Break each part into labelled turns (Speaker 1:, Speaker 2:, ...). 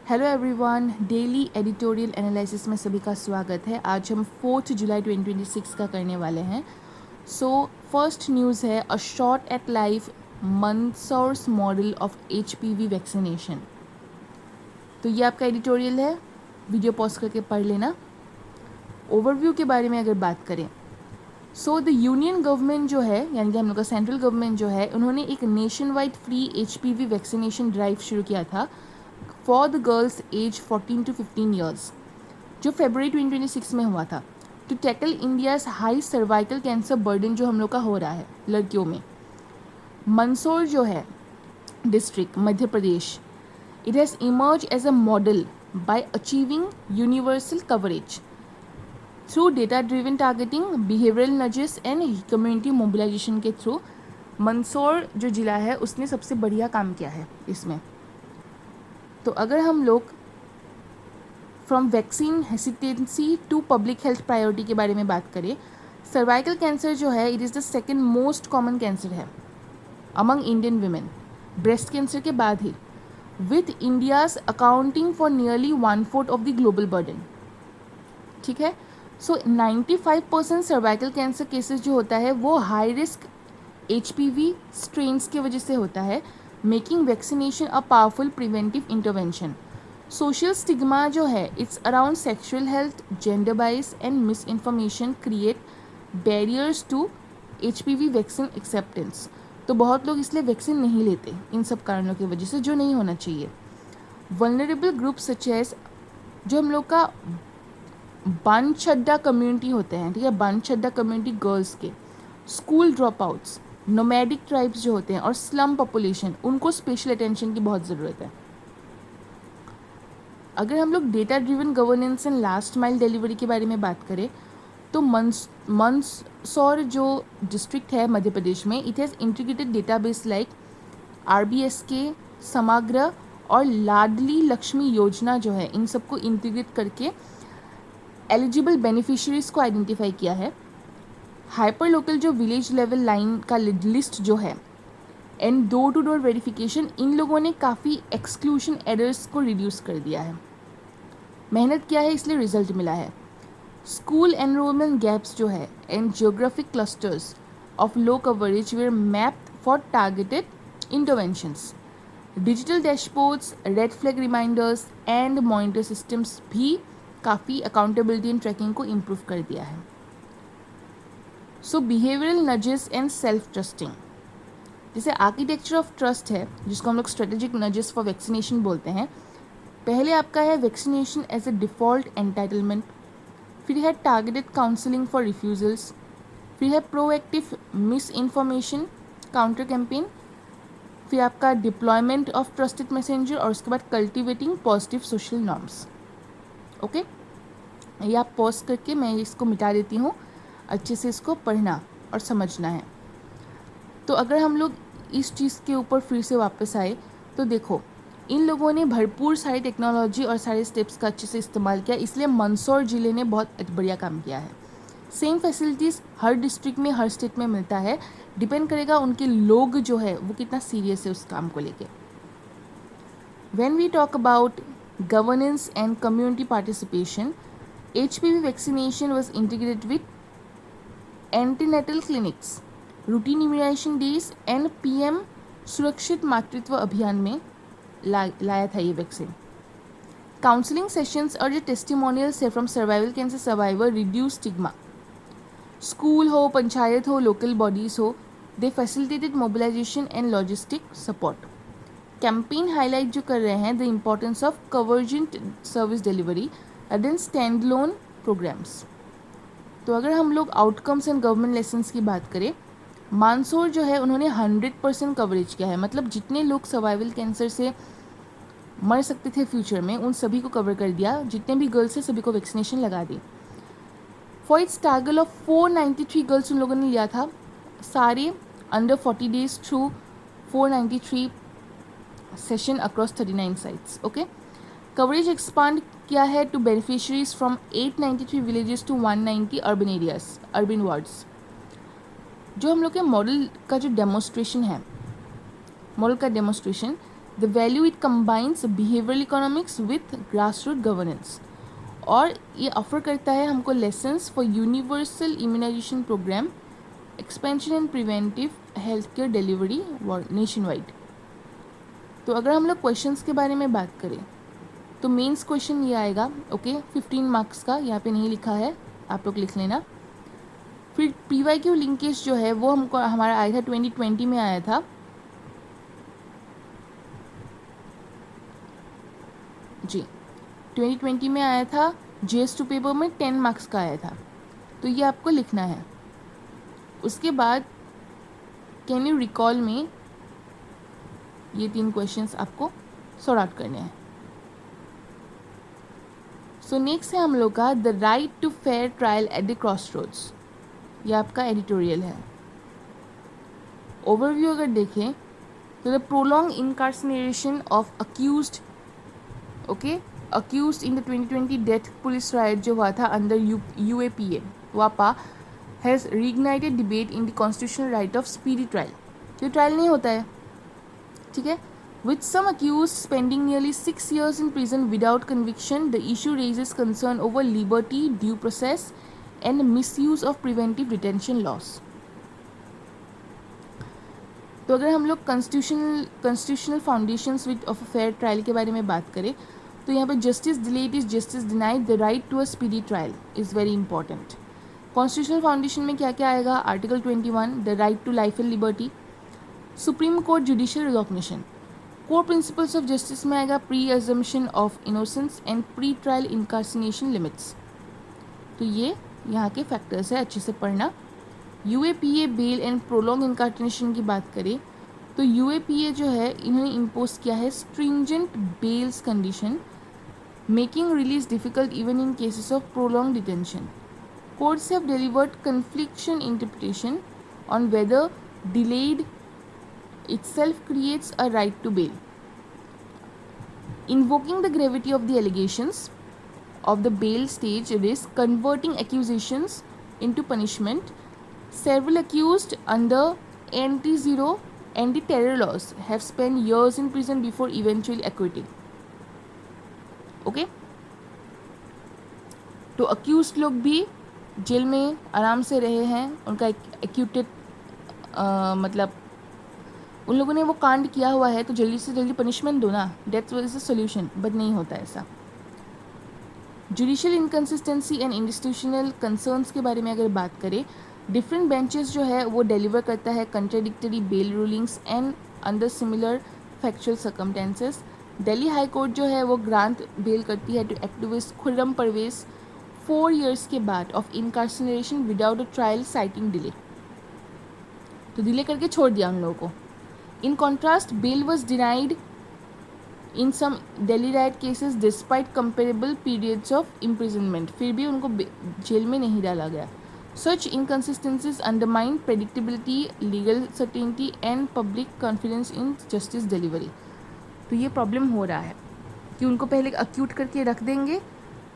Speaker 1: Hello everyone, daily editorial analysis में सभी का स्वागत है। आज हम 4 जुलाई 2026 का करने वाले हैं। सो फर्स्ट न्यूज़ है a shot at life Mandsaur's model of HPV vaccination. तो ये आपका एडिटोरियल है, वीडियो पॉज करके पढ़ लेना। ओवरव्यू के बारे में अगर बात करें, सो द यूनियन गवर्नमेंट जो है, यानी कि हम लोग का सेंट्रल गवर्नमेंट जो है, उन्होंने एक nationwide free HPV vaccination drive शुरू किया था for the girls age 14 to 15 years, जो फरवरी 2026 में हुआ था, to tackle India's high cervical cancer burden जो हम लोग का हो रहा है लड़कियों में। मंदसौर जो है district, Madhya Pradesh, it has emerge as a model by achieving universal coverage through data driven targeting, behavioural nudges and community mobilisation के थ्रू मंदसौर जो ज़िला है उसने सबसे बढ़िया काम किया है इसमें। तो अगर हम लोग from vaccine hesitancy to public health priority के बारे में बात करें, सर्वाइकल कैंसर जो है it is the second most common cancer है among Indian women, breast cancer के बाद ही, with India's accounting for nearly 1/4 of the global burden. ठीक है, सो 95% सर्वाइकल कैंसर केसेस जो होता है वो हाई रिस्क HPV स्ट्रेन्स की वजह से होता है, making vaccination a powerful preventive intervention. Social stigma जो है it's around sexual health, gender bias and misinformation create barriers to HPV vaccine acceptance. तो बहुत लोग इसलिए वैक्सीन नहीं लेते इन सब कारणों की वजह से, जो नहीं होना चाहिए। वल्नरेबल ग्रुप सच एज जो हम लोग का बानछड्डा कम्युनिटी होते हैं, ठीक है, बानछड्डा कम्युनिटी गर्ल्स के, school drop outs, nomadic tribes जो होते हैं और स्लम पॉपुलेशन, उनको स्पेशल अटेंशन की बहुत ज़रूरत है। अगर हम लोग data driven governance and last mile delivery के बारे में बात करें, तो मंदसौर जो डिस्ट्रिक्ट है मध्य प्रदेश में, it has integrated database like RBSK, समग्र और लाडली लक्ष्मी योजना जो है, इन सबको इंटीग्रेट करके एलिजिबल बेनिफिशियरीज को आइडेंटिफाई किया है। हाइपर लोकल जो विलेज लेवल लाइन का लिस्ट जो है and door to door verification, इन लोगों ने काफ़ी एक्सक्लूशन एरर्स को रिड्यूस कर दिया है। मेहनत किया है इसलिए रिजल्ट मिला है। स्कूल एनरोलमेंट गैप्स जो है and geographic clusters of low coverage were mapped for targeted interventions. Digital dashboards, red flag reminders and monitor systems भी काफ़ी अकाउंटेबिलिटी एंड ट्रैकिंग को इम्प्रूव कर दिया है। So behavioural nudges and self trusting, जैसे architecture of trust है जिसको हम लोग स्ट्रेटेजिक नजेस फॉर वैक्सीनेशन बोलते हैं। पहले आपका है vaccination as a default entitlement, फिर है टारगेटेड काउंसलिंग फॉर रिफ्यूजल्स, फिर है proactive misinformation counter campaign, फिर आपका डिप्लॉयमेंट ऑफ ट्रस्टेड मैसेंजर और उसके बाद cultivating positive social norms. Okay, ये आप पॉज करके मैं इसको मिटा देती हूँ, अच्छे से इसको पढ़ना और समझना है। तो अगर हम लोग इस चीज़ के ऊपर फिर से वापस आए तो देखो, इन लोगों ने भरपूर सारी टेक्नोलॉजी और सारे स्टेप्स का अच्छे से इस्तेमाल किया, इसलिए मंदसौर ज़िले ने बहुत बढ़िया काम किया है। सेम फैसिलिटीज़ हर डिस्ट्रिक्ट में, हर स्टेट में मिलता है, डिपेंड करेगा उनके लोग जो है वो कितना सीरियस है उस काम को लेके। When we talk about governance and community participation, HPV vaccination was integrated with antenatal clinics, routine immunization days and PM सुरक्षित मातृत्व अभियान में लाया था ये वैक्सीन। काउंसलिंग सेशंस और जो टेस्टिमोनियल्स है from survival cancer survivor reduce stigma. School हो, पंचायत हो, लोकल बॉडीज़ हो, they facilitated mobilisation and logistic support. Campaign highlight जो कर रहे हैं the importance of convergent service delivery than standalone programmes. तो अगर हम लोग आउटकम्स एंड गवर्नमेंट लेसन्स की बात करें, मंदसौर जो है उन्होंने 100% कवरेज किया है, मतलब जितने लोग सर्वाइवल कैंसर से मर सकते थे फ्यूचर में उन सभी को कवर कर दिया, जितने भी गर्ल्स हैं सभी को वैक्सीनेशन लगा दी। For its target of 493 girls उन लोगों ने लिया था, सारे under 40 days through 493 session across 39 sites. Okay, coverage expand किया है to beneficiaries from 893 villages to 190 urban areas, urban wards. जो हम लोग के मॉडल का जो डेमोस्ट्रेशन है, मॉडल का demonstration the value it combines behavioural economics with grass root governance, और ये ऑफर करता है हमको lessons for universal immunisation programme, expansion and preventive health care delivery nationwide. तो अगर हम लोग क्वेश्चंस के बारे में बात करें तो मेंस क्वेश्चन ये आएगा, ओके 15 मार्क्स का, यहाँ पे नहीं लिखा है, आप लोग लिख लेना। फिर PYQ लिंकेज जो है वो हमको हमारा आया था 2020 में आया था, जी 2020 में आया था, GS2 पेपर में 10 मार्क्स का आया था, तो ये आपको लिखना है। उसके बाद कैन यू रिकॉल में ये 3 क्वेश्चंस आपको सॉर्ट आउट करने हैं। सो नेक्स्ट है हम लोग का the right to fair trial at the crossroads, ये आपका एडिटोरियल है। ओवरव्यू अगर देखें तो the prolong incarceration of accused, okay accused in the 2020 death police riot जो हुआ था अंडर UAPA वापा has reignited debate in the constitutional right of speedy trial. जो ट्रायल नहीं होता है, ठीक है, with some accused spending nearly 6 years in prison without conviction, the issue raises concern over liberty, due process, and misuse of preventive detention laws. तो अगर हम लोग constitutional foundations with of a fair trial के बारे में बात करें तो यहाँ पे justice delayed is justice denied, the right to a speedy trial is very important. Constitutional foundation में क्या क्या आएगा, article 21 the right to life and liberty, Supreme Court judicial recognition, core principles of justice में आएगा presumption of innocence and pre trial incarceration limits. तो ये यहाँ के फैक्टर्स है, अच्छे से पढ़ना। UAPA bell and prolong incarceration की बात करें तो UAPA जो है इन्होंने इम्पोज किया है stringent bails condition, making release difficult even in cases of prolong detention. Courts have delivered conflicting interpretation on whether delayed itself creates a right to bail. Invoking the gravity of the allegations of the bail stage risk converting accusations into punishment, several accused under anti-zero and the terror laws have spent years in prison before eventually acquitting. Okay? तो accused लोग भी jail में आराम से रहे हैं, उनका acquitted मतलब उन लोगों ने वो कांड किया हुआ है तो जल्दी से जल्दी पनिशमेंट दो ना, death is a solution, but नहीं होता ऐसा। Judicial inconsistency and institutional concerns के बारे में अगर बात करें, डिफरेंट बेंचेस जो है वो डिलीवर करता है contradictory bail rulings and under similar factual circumstances. Delhi High Court जो है वो ग्रांट बेल करती है to activist Khurram Parvez 4 years के बाद of incarceration without a trial citing delay, तो डिले करके छोड़ दिया उन लोगों को। In contrast, bail was denied in some Delhi riot cases despite comparable periods of imprisonment. फिर भी उनको जेल में नहीं डाला गया। Such inconsistencies undermine predictability, legal certainty and public confidence in justice delivery. तो ये प्रॉब्लम हो रहा है कि उनको पहले अक्यूट करके रख देंगे,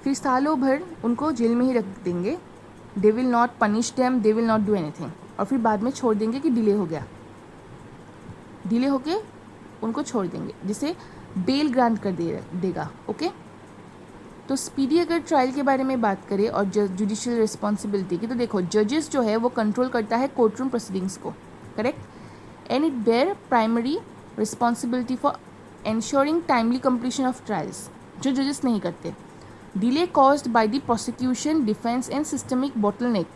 Speaker 1: फिर सालों भर उनको जेल में ही रख देंगे, they will not punish them, they will not do anything, और फिर बाद में छोड़ देंगे कि डिले हो गया, डिले होके उनको छोड़ देंगे जिसे बेल ग्रांट कर देगा। ओके, तो स्पीडी अगर ट्रायल के बारे में बात करें और जुडिशियल रिस्पॉन्सिबिलिटी की, तो देखो जजेस जो है वो कंट्रोल करता है कोर्ट रूम प्रोसीडिंग्स को, correct, and it bear primary responsibility for ensuring timely completion of trials, जो जजेस नहीं करते। Delay caused by the prosecution, defense and systemic bottleneck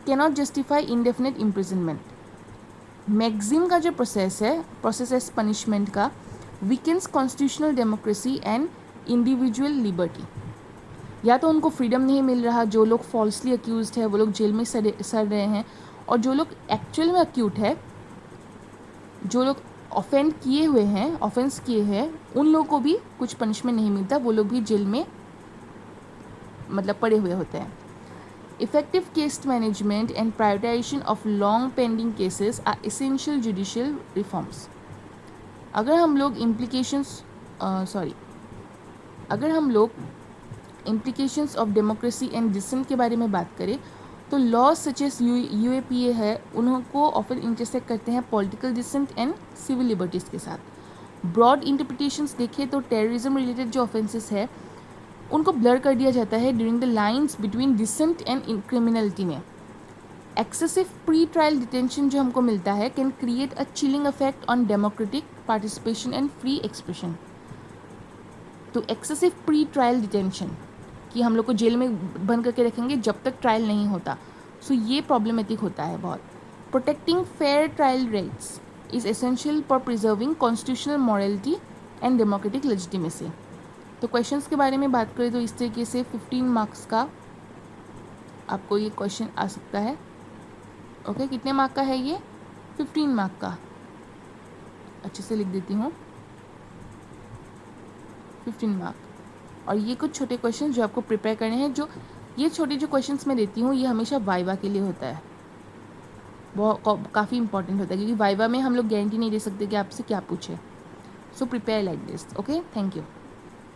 Speaker 1: cannot justify indefinite imprisonment. मैगजिम का जो प्रोसेस है पनिशमेंट का, weakens constitutional democracy and individual liberty. या तो उनको फ्रीडम नहीं मिल रहा, जो लोग फॉल्सली अक्यूज्ड है वो लोग जेल में सड़ रहे हैं, और जो लोग एक्चुअल में अक्यूट है, जो लोग ऑफेंस किए हैं, उन लोगों को भी कुछ पनिशमेंट नहीं मिलता, वो लोग भी जेल में मतलब पड़े हुए होते हैं। Effective case management and prioritization of long pending cases are essential judicial reforms. अगर हम लोग implications of democracy and dissent के बारे में बात करें तो laws such as UAPA है, उनको ऑफर इंटरसेक्ट करते हैं political dissent and civil liberties के साथ। ब्रॉड इंटरप्रिटेशंस देखें तो टेररिज्म रिलेटेड जो ऑफेंसेस है उनको ब्लर कर दिया जाता है during the lines between dissent and criminality में। एक्सेसिव प्री ट्रायल डिटेंशन जो हमको मिलता है can create a chilling effect on democratic participation and free expression. तो एक्सेसिव प्री ट्रायल डिटेंशन कि हम लोग को जेल में बंद करके रखेंगे जब तक ट्रायल नहीं होता, सो ये प्रॉब्लमेटिक होता है बहुत। Protecting fair trial rights is essential for preserving constitutional morality and democratic legitimacy. तो क्वेश्चंस के बारे में बात करें तो इस तरीके से 15 मार्क्स का आपको ये क्वेश्चन आ सकता है। ओके, कितने मार्क का है ये? 15 मार्क का। अच्छे से लिख देती हूँ, 15 मार्क। और ये कुछ छोटे क्वेश्चन जो आपको प्रिपेयर करने हैं, जो ये छोटे जो क्वेश्चंस मैं देती हूँ ये हमेशा वाइवा के लिए होता है, बहुत काफ़ी इंपॉर्टेंट होता है, क्योंकि वाइवा में हम लोग गारंटी नहीं दे सकते कि आपसे क्या पूछे। So prepare like this. Okay, thank you.